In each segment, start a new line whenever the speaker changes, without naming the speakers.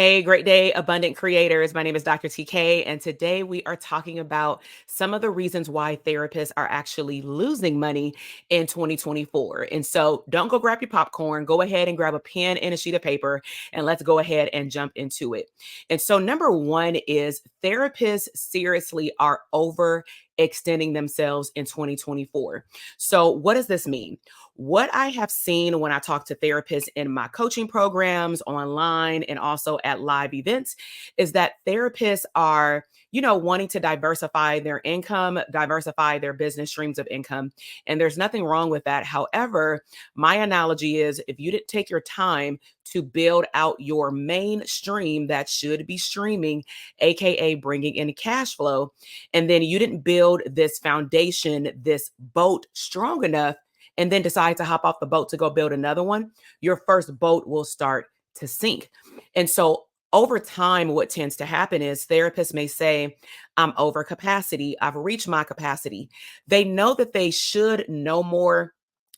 Hey, great day, abundant creators. My name is Dr. TK, and today we are talking about some of the reasons why therapists are actually losing money in 2024. And so don't go grab your popcorn, go ahead and grab a pen and a sheet of paper, and let's go ahead and jump into it. And so, number one is therapists seriously are overextending themselves in 2024. So, what does this mean? What I have seen when I talk to therapists in my coaching programs online and also at live events is that therapists are, wanting to diversify their income, diversify their business streams of income. And there's nothing wrong with that. However, my analogy is if you didn't take your time to build out your main stream that should be streaming, AKA bringing in cash flow, and then you didn't build this foundation, this boat strong enough, and then decide to hop off the boat to go build another one, your first boat will start to sink. And so over time, what tends to happen is therapists may say, I'm over capacity. I've reached my capacity. They know that they should know more.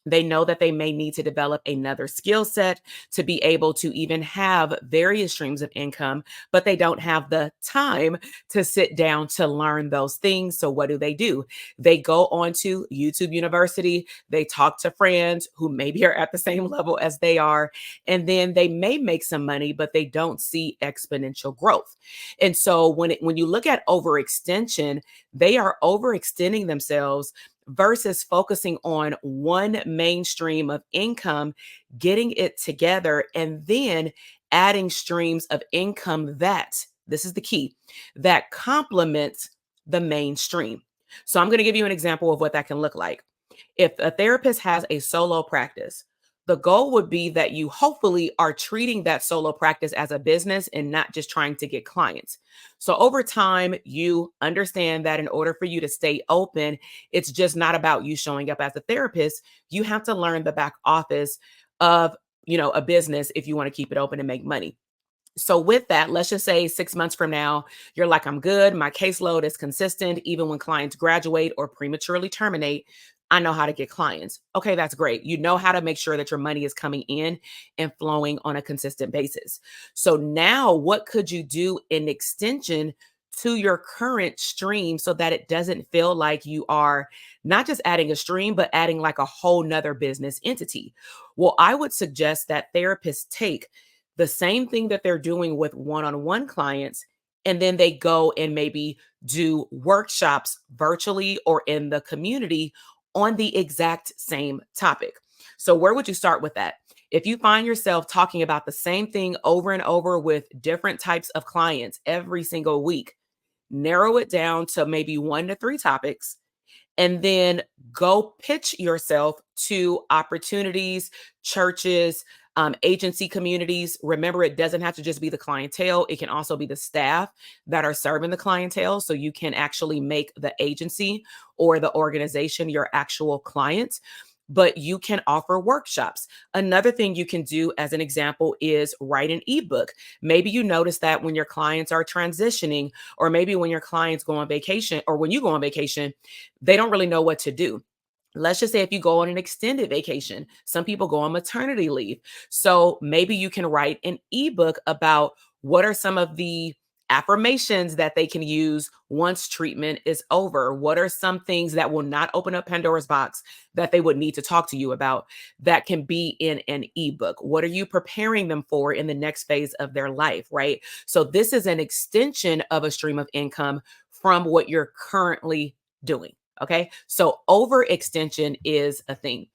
They know that they may need to develop another skill set to be able to even have various streams of income, but they don't have the time to sit down to learn those things. So what do? They go on to YouTube University, they talk to friends who maybe are at the same level as they are, and then they may make some money, but they don't see exponential growth. And so when you look at overextension, they are overextending themselves versus focusing on one mainstream of income, getting it together, and then adding streams of income that, this is the key, that complements the mainstream. So I'm going to give you an example of what that can look like. If a therapist has a solo practice, the goal would be that you hopefully are treating that solo practice as a business and not just trying to get clients. So over time, you understand that in order for you to stay open, it's just not about you showing up as a therapist. You have to learn the back office of, a business if you want to keep it open and make money. So with that, let's just say 6 months from now, you're like, I'm good. My caseload is consistent. Even when clients graduate or prematurely terminate, I know how to get clients. Okay, that's great. You know how to make sure that your money is coming in and flowing on a consistent basis. So now what could you do in extension to your current stream so that it doesn't feel like you are not just adding a stream, but adding like a whole nother business entity? Well, I would suggest that therapists take the same thing that they're doing with one-on-one clients, and then they go and maybe do workshops virtually or in the community on the exact same topic. So where would you start with that? If you find yourself talking about the same thing over and over with different types of clients every single week, narrow it down to maybe 1 to 3 topics, and then go pitch yourself to opportunities, churches, agency communities. Remember, it doesn't have to just be the clientele. It can also be the staff that are serving the clientele. So you can actually make the agency or the organization your actual client, but you can offer workshops. Another thing you can do, as an example, is write an ebook. Maybe you notice that when your clients are transitioning, or maybe when your clients go on vacation, or when you go on vacation, they don't really know what to do. Let's just say if you go on an extended vacation, some people go on maternity leave. So maybe you can write an ebook about what are some of the affirmations that they can use once treatment is over. What are some things that will not open up Pandora's box that they would need to talk to you about that can be in an ebook? What are you preparing them for in the next phase of their life, right? So this is an extension of a stream of income from what you're currently doing. Okay, so overextension is a thing.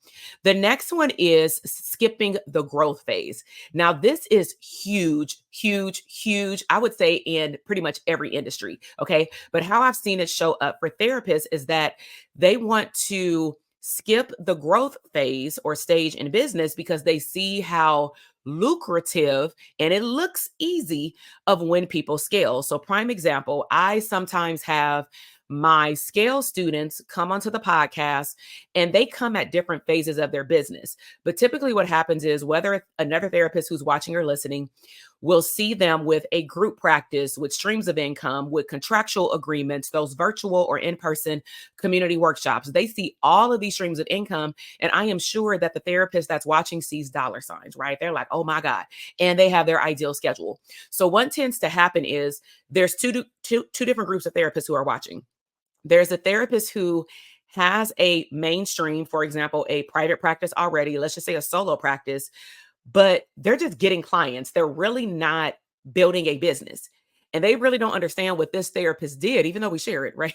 The next one is skipping the growth phase. Now, this is huge, huge, huge, I would say in pretty much every industry. Okay, but how I've seen it show up for therapists is that they want to skip the growth phase or stage in business because they see how lucrative and it looks easy of when people scale. So, prime example, I sometimes have my scale students come onto the podcast and they come at different phases of their business. But typically what happens is whether another therapist who's watching or listening, will see them with a group practice, with streams of income, with contractual agreements, those virtual or in person community workshops. They see all of these streams of income. And I am sure that the therapist that's watching sees dollar signs, right? They're like, oh my God. And they have their ideal schedule. So what tends to happen is there's two different groups of therapists who are watching. There's a therapist who has a mainstream, for example, a private practice already, let's just say a solo practice, but they're just getting clients. They're really not building a business. And they really don't understand what this therapist did, even though we share it, right?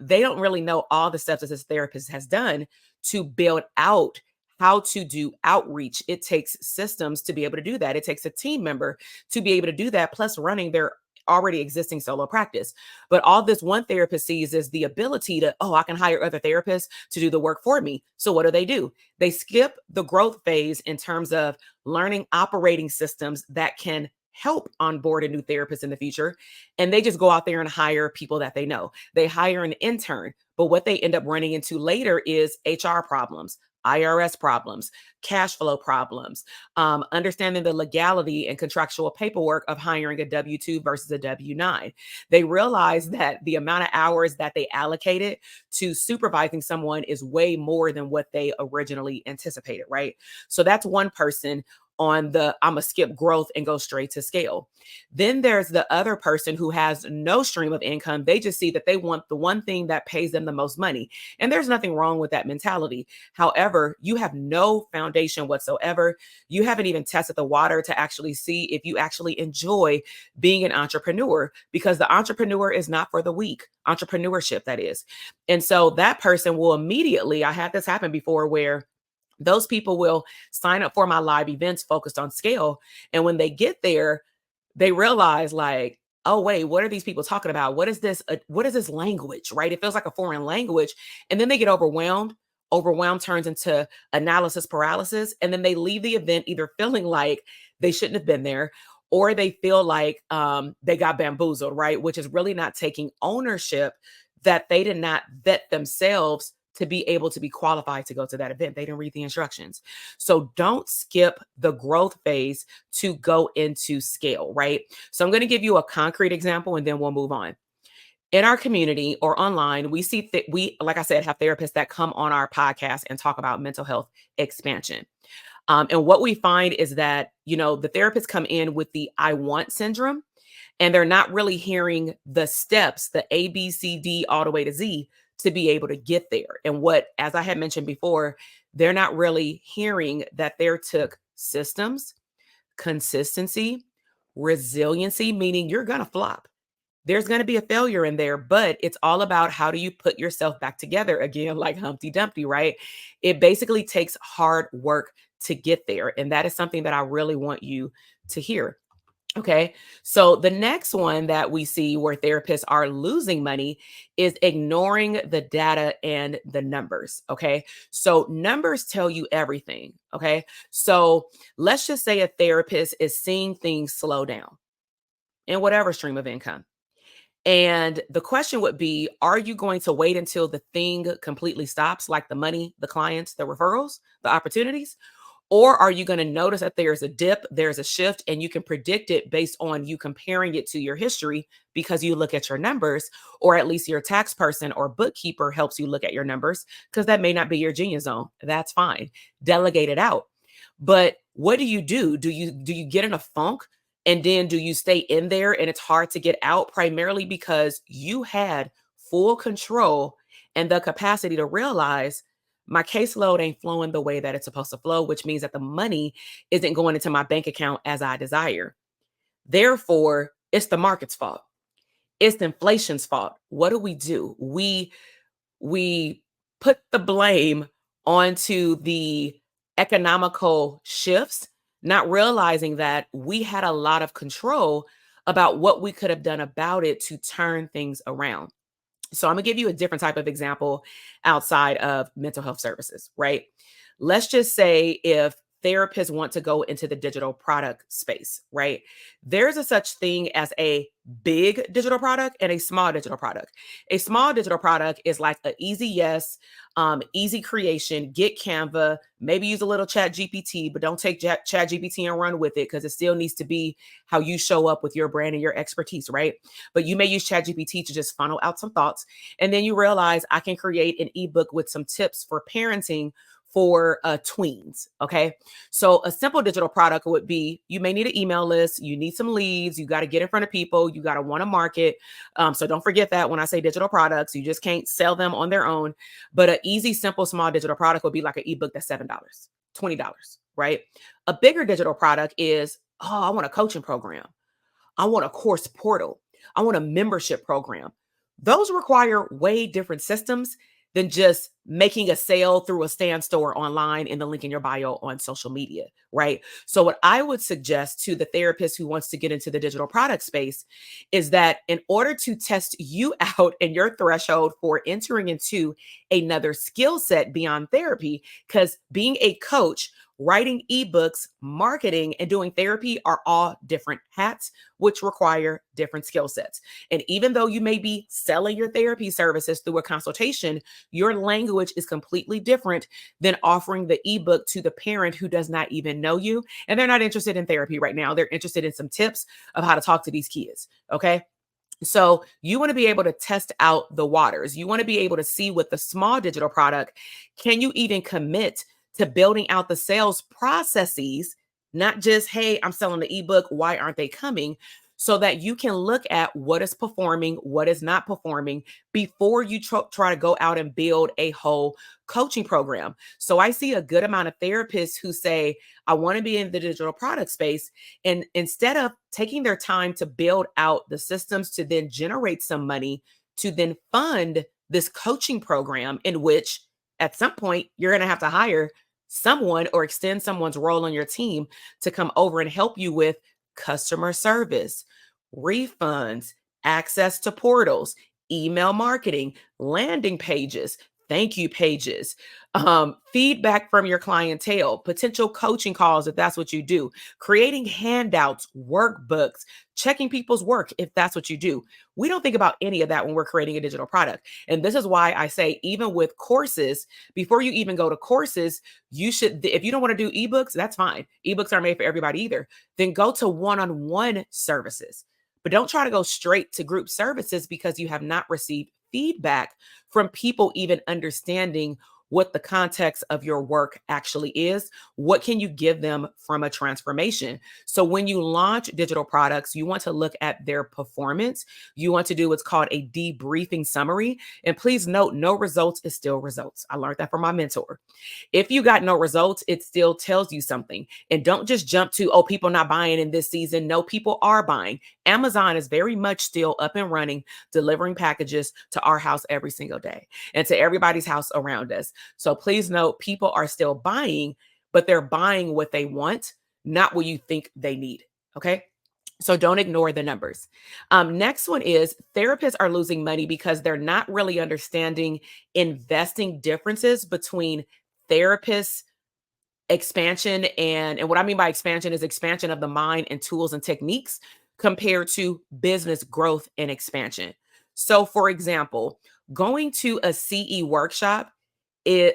They don't really know all the steps that this therapist has done to build out how to do outreach. It takes systems to be able to do that. It takes a team member to be able to do that, plus running their already existing solo practice. But all this one therapist sees is the ability to, oh, I can hire other therapists to do the work for me. So what do? They skip the growth phase in terms of learning operating systems that can help onboard a new therapist in the future. And they just go out there and hire people that they know. They hire an intern, but what they end up running into later is HR problems, IRS problems, cash flow problems, understanding the legality and contractual paperwork of hiring a W 2 versus a W 9. They realize that the amount of hours that they allocated to supervising someone is way more than what they originally anticipated, right? So that's one person on the I'm gonna skip growth and go straight to scale. Then there's the other person who has no stream of income. They just see that they want the one thing that pays them the most money. And there's nothing wrong with that mentality. However, you have no foundation whatsoever. You haven't even tested the water to actually see if you actually enjoy being an entrepreneur, because the entrepreneur is not for the weak. Entrepreneurship, that is. And so that person will immediately, I had this happen before where those people will sign up for my live events focused on scale. And when they get there, they realize like, oh wait, what are these people talking about? What is this? What is this language? Right? It feels like a foreign language. And then they get overwhelmed. Overwhelmed turns into analysis paralysis. And then they leave the event either feeling like they shouldn't have been there, or they feel like they got bamboozled, right? Which is really not taking ownership that they did not vet themselves to be able to be qualified to go to that event. They didn't read the instructions. So don't skip the growth phase to go into scale, right? So I'm going to give you a concrete example and then we'll move on. In our community or online, we see that we, like I said, have therapists that come on our podcast and talk about mental health expansion. And what we find is that, the therapists come in with the I want syndrome, and they're not really hearing the steps, the A, B, C, D, all the way to Z to be able to get there. And what, as I had mentioned before, they're not really hearing that there took systems, consistency, resiliency, meaning you're going to flop. There's going to be a failure in there, but it's all about how do you put yourself back together again, like Humpty Dumpty, right? It basically takes hard work to get there. And that is something that I really want you to hear. Okay. So the next one that we see where therapists are losing money is ignoring the data and the numbers. Okay. So numbers tell you everything. Okay. So let's just say a therapist is seeing things slow down in whatever stream of income. And the question would be, are you going to wait until the thing completely stops, like the money, the clients, the referrals, the opportunities? Or are you going to notice that there's a dip, there's a shift, and you can predict it based on you comparing it to your history because you look at your numbers, or at least your tax person or bookkeeper helps you look at your numbers, because that may not be your genius zone. That's fine. Delegate it out. But what do? Do you get in a funk, and then do you stay in there and it's hard to get out, primarily because you had full control and the capacity to realize my caseload ain't flowing the way that it's supposed to flow, which means that the money isn't going into my bank account as I desire. Therefore, it's the market's fault. It's inflation's fault. What do? We put the blame onto the economical shifts, not realizing that we had a lot of control about what we could have done about it to turn things around. So I'm gonna give you a different type of example outside of mental health services, right? Let's just say if therapists want to go into the digital product space, right? There's a such thing as a big digital product and a small digital product. A small digital product is like an easy yes, easy creation, get Canva, maybe use a little chat GPT, but don't take chat GPT and run with it because it still needs to be how you show up with your brand and your expertise, right? But you may use chat GPT to just funnel out some thoughts. And then you realize I can create an ebook with some tips for parenting for tweens. Okay. So a simple digital product would be you may need an email list, you need some leads, you got to get in front of people, you got to want to market. So don't forget that when I say digital products, you just can't sell them on their own. But an easy, simple, small digital product would be like an ebook that's $7, $20, right? A bigger digital product is, oh, I want a coaching program. I want a course portal. I want a membership program. Those require way different systems than just making a sale through a stand store online and the link in your bio on social media, right? So what I would suggest to the therapist who wants to get into the digital product space is that in order to test you out and your threshold for entering into another skill set beyond therapy, because being a coach, writing ebooks, marketing, and doing therapy are all different hats, which require different skill sets. And even though you may be selling your therapy services through a consultation, your language is completely different than offering the ebook to the parent who does not even know you. And they're not interested in therapy right now. They're interested in some tips of how to talk to these kids. Okay. So you want to be able to test out the waters. You want to be able to see with the small digital product, can you even commit to building out the sales processes, not just, hey, I'm selling the ebook, why aren't they coming? So that you can look at what is performing, what is not performing before you try to go out and build a whole coaching program. So I see a good amount of therapists who say, I want to be in the digital product space. And instead of taking their time to build out the systems to then generate some money to then fund this coaching program, in which at some point you're going to have to hire someone or extend someone's role on your team to come over and help you with customer service, refunds, access to portals, email marketing, landing pages, thank you pages, feedback from your clientele, potential coaching calls if that's what you do, creating handouts, workbooks, checking people's work if that's what you do. We don't think about any of that when we're creating a digital product. And this is why I say, even with courses, before you even go to courses, you should, if you don't want to do ebooks, that's fine. Ebooks aren't made for everybody either. Then go to one-on-one services. But don't try to go straight to group services because you have not received feedback from people even understanding what the context of your work actually is. What can you give them from a transformation? So when you launch digital products, you want to look at their performance. You want to do what's called a debriefing summary. And please note, no results is still results. I learned that from my mentor. If you got no results, it still tells you something. And don't just jump to, oh, people not buying in this season. No, people are buying. Amazon is very much still up and running, delivering packages to our house every single day and to everybody's house around us. So please note, people are still buying, but they're buying what they want, not what you think they need. Okay. So don't ignore the numbers. Next one is therapists are losing money because they're not really understanding investing differences between therapists expansion and what I mean by expansion is expansion of the mind and tools and techniques compared to business growth and expansion. So for example, going to a CE workshop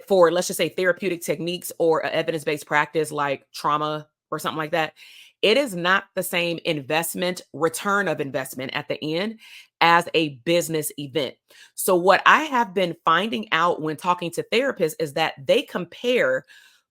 for, let's just say, therapeutic techniques or an evidence-based practice like trauma or something like that, it is not the same investment return of investment at the end as a business event. So what I have been finding out when talking to therapists is that they compare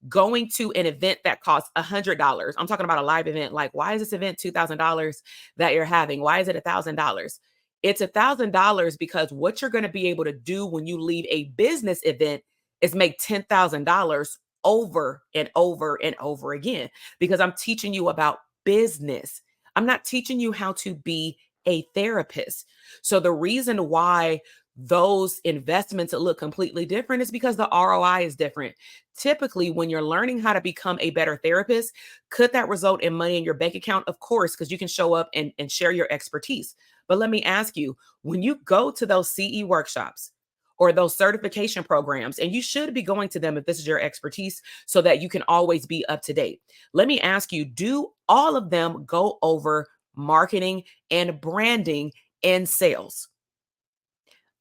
going to an event that costs $100. I'm talking about a live event. Like, why is this event $2,000 that you're having? Why is it $1,000? It's $1,000 because what you're going to be able to do when you leave a business event is make $10,000 over and over and over again, because I'm teaching you about business. I'm not teaching you how to be a therapist. So the reason why those investments look completely different is because the ROI is different. Typically, when you're learning how to become a better therapist, could that result in money in your bank account? Of course, because you can show up and share your expertise. But let me ask you, when you go to those CE workshops, or those certification programs. And you should be going to them if this is your expertise so that you can always be up to date. Let me ask you, do all of them go over marketing and branding and sales?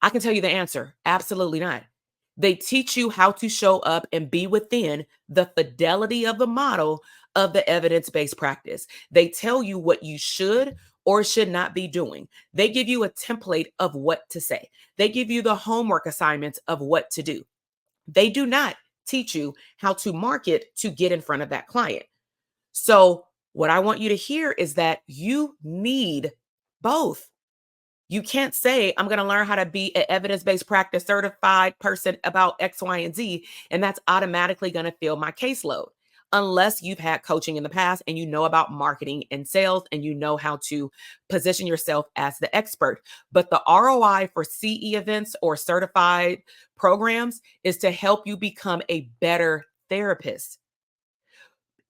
I can tell you the answer. Absolutely not. They teach you how to show up and be within the fidelity of the model of the evidence based practice. They tell you what you should or should not be doing. They give you a template of what to say, they give you the homework assignments of what to do. They do not teach you how to market to get in front of that client. So, what I want you to hear is that you need both. You can't say, I'm going to learn how to be an evidence based practice certified person about X, Y, and Z, and that's automatically going to fill my caseload. Unless you've had coaching in the past and you know about marketing and sales and you know how to position yourself as the expert. But the ROI for CE events or certified programs is to help you become a better therapist.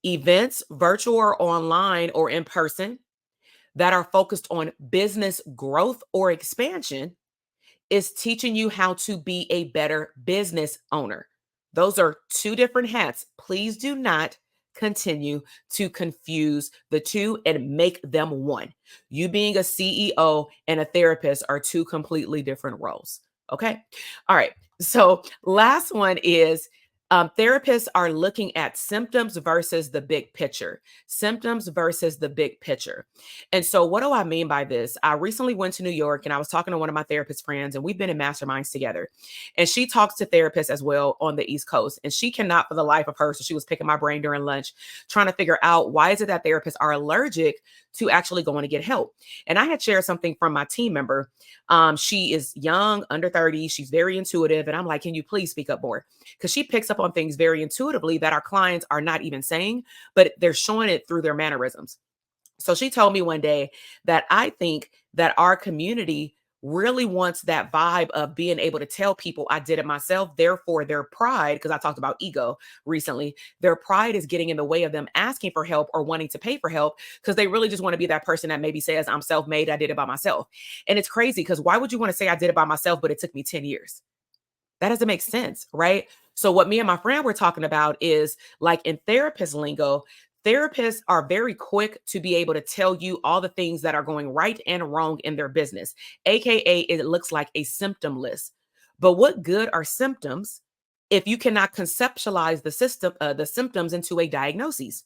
Events, virtual or online or in person, that are focused on business growth or expansion is teaching you how to be a better business owner. Those are two different hats. Please do not continue to confuse the two and make them one. You being a CEO and a therapist are two completely different roles. Okay. All right. So, last one is therapists are looking at symptoms versus the big picture. Symptoms versus the big picture. And so, what do I mean by this? I recently went to New York and I was talking to one of my therapist friends, and we've been in masterminds together. And she talks to therapists as well on the East Coast. And she cannot for the life of her. So, she was picking my brain during lunch, trying to figure out why is it that therapists are allergic to actually going to get help. And I had shared something from my team member. She is young, under 30. She's very intuitive. And I'm like, can you please speak up more? Because she picks up on things very intuitively that our clients are not even saying, but they're showing it through their mannerisms. So she told me one day that I think that our community really wants that vibe of being able to tell people I did it myself. Therefore, their pride, because I talked about ego recently, their pride is getting in the way of them asking for help or wanting to pay for help because they really just want to be that person that maybe says, I'm self made, I did it by myself. And it's crazy because why would you want to say I did it by myself, but it took me 10 years? That doesn't make sense, right? So what me and my friend were talking about is like in therapist lingo, therapists are very quick to be able to tell you all the things that are going right and wrong in their business, aka it looks like a symptom list. But what good are symptoms if you cannot conceptualize the symptoms into a diagnosis?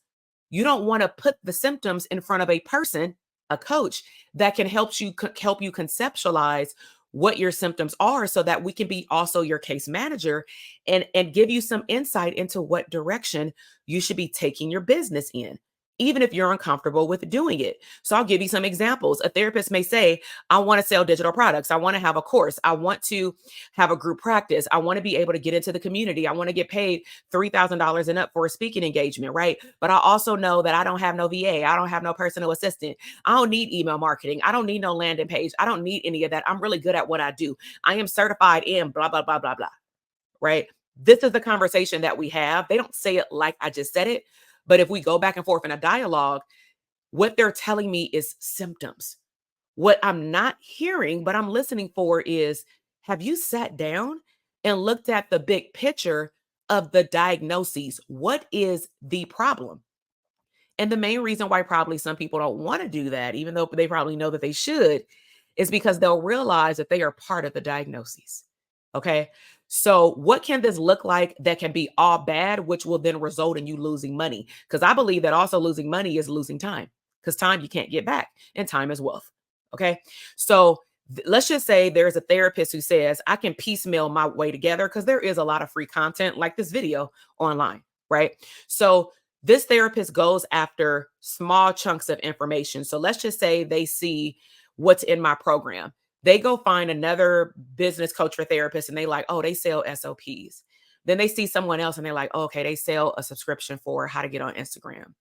You don't want to put the symptoms in front of a person, a coach that can help you conceptualize what your symptoms are so that we can be also your case manager and give you some insight into what direction you should be taking your business in, even if you're uncomfortable with doing it. So I'll give you some examples. A therapist may say, I want to sell digital products, I want to have a course, I want to have a group practice, I want to be able to get into the community, I want to get paid $3,000 and up for a speaking engagement, right? But I also know that I don't have no VA, I don't have no personal assistant, I don't need email marketing, I don't need no landing page, I don't need any of that. I'm really good at what I do. I am certified in blah, blah, blah, blah, blah, right? This is the conversation that we have. They don't say it like I just said it, but if we go back and forth in a dialogue, what they're telling me is symptoms. What I'm not hearing, but I'm listening for is, have you sat down and looked at the big picture of the diagnoses? What is the problem? And the main reason why probably some people don't want to do that, even though they probably know that they should, is because they'll realize that they are part of the diagnoses. Okay. So, what can this look like that can be all bad, which will then result in you losing money? Because I believe that also losing money is losing time, because time you can't get back, and time is wealth. Okay. So, let's just say there's a therapist who says, I can piecemeal my way together because there is a lot of free content like this video online, right? So, this therapist goes after small chunks of information. So let's just say they see what's in my program. They go find another business coach or therapist and they like, oh, they sell SOPs. Then they see someone else and they're like, oh, okay, they sell a subscription for how to get on Instagram.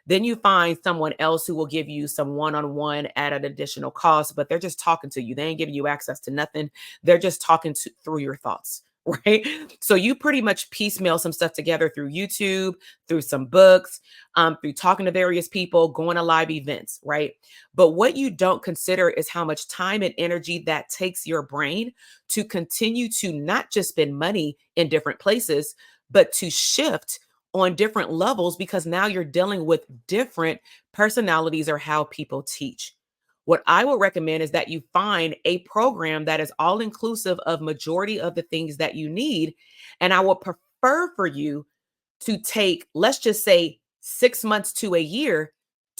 Then you find someone else who will give you some one-on-one at an additional cost, but they're just talking to you. They ain't giving you access to nothing. They're just talking through your thoughts, right? So you pretty much piecemeal some stuff together through YouTube, through some books, through talking to various people, going to live events, right? But what you don't consider is how much time and energy that takes your brain to continue to not just spend money in different places, but to shift on different levels because now you're dealing with different personalities or how people teach. What I would recommend is that you find a program that is all inclusive of majority of the things that you need. And I would prefer for you to take, let's just say 6 months to a year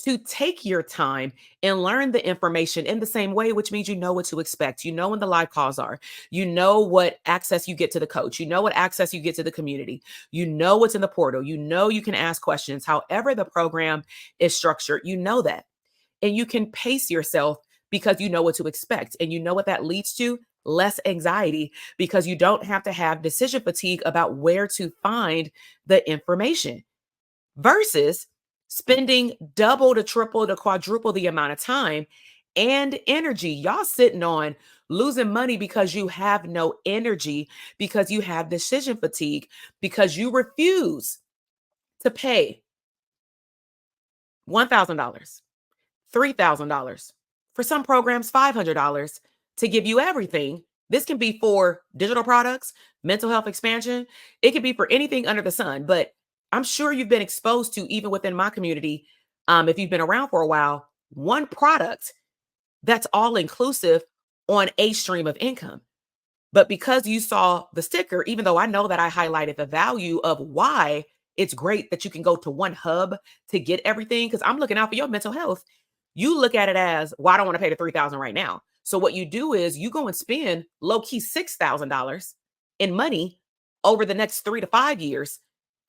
to take your time and learn the information in the same way, which means you know what to expect. You know when the live calls are, you know what access you get to the coach, you know what access you get to the community, you know what's in the portal, you know you can ask questions. However, the program is structured, you know that. And you can pace yourself because you know what to expect. And you know what that leads to? Less anxiety because you don't have to have decision fatigue about where to find the information versus spending double to triple to quadruple the amount of time and energy. Y'all sitting on losing money because you have no energy, because you have decision fatigue, because you refuse to pay $1,000, $3,000, for some programs, $500 to give you everything. This can be for digital products, mental health expansion. It could be for anything under the sun. But I'm sure you've been exposed to, even within my community, if you've been around for a while, one product that's all inclusive on a stream of income. But because you saw the sticker, even though I know that I highlighted the value of why it's great that you can go to one hub to get everything, because I'm looking out for your mental health. You look at it as, well, I don't want to pay the 3,000 right now. So what you do is you go and spend low key $6,000 in money over the next 3 to 5 years,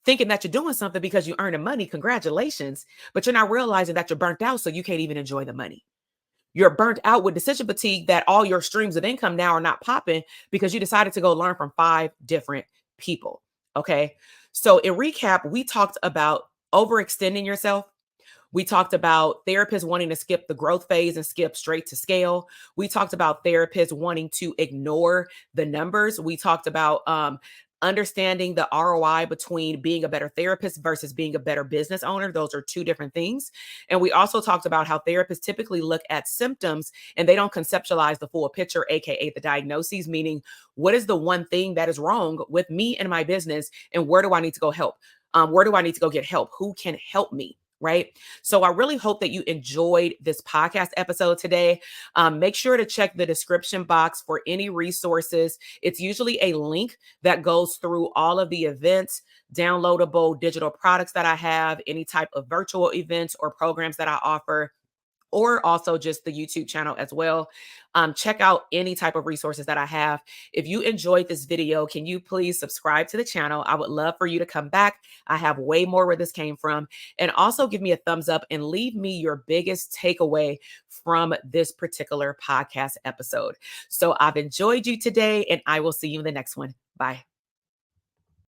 thinking that you're doing something because you earning money. Congratulations. But you're not realizing that you're burnt out. So you can't even enjoy the money. You're burnt out with decision fatigue that all your streams of income now are not popping because you decided to go learn from 5 different people. Okay. So, in recap, we talked about overextending yourself. We talked about therapists wanting to skip the growth phase and skip straight to scale. We talked about therapists wanting to ignore the numbers. We talked about understanding the ROI between being a better therapist versus being a better business owner. Those are two different things. And we also talked about how therapists typically look at symptoms and they don't conceptualize the full picture, AKA the diagnoses, meaning what is the one thing that is wrong with me and my business, and where do I need to go help? Where do I need to go get help? Who can help me? Right. So I really hope that you enjoyed this podcast episode today. Make sure to check the description box for any resources. It's usually a link that goes through all of the events, downloadable digital products that I have, any type of virtual events or programs that I offer, or also just the YouTube channel as well. Check out any type of resources that I have. If you enjoyed this video, can you please subscribe to the channel? I would love for you to come back. I have way more where this came from. And also give me a thumbs up and leave me your biggest takeaway from this particular podcast episode. So I've enjoyed you today, and I will see you in the next one. Bye.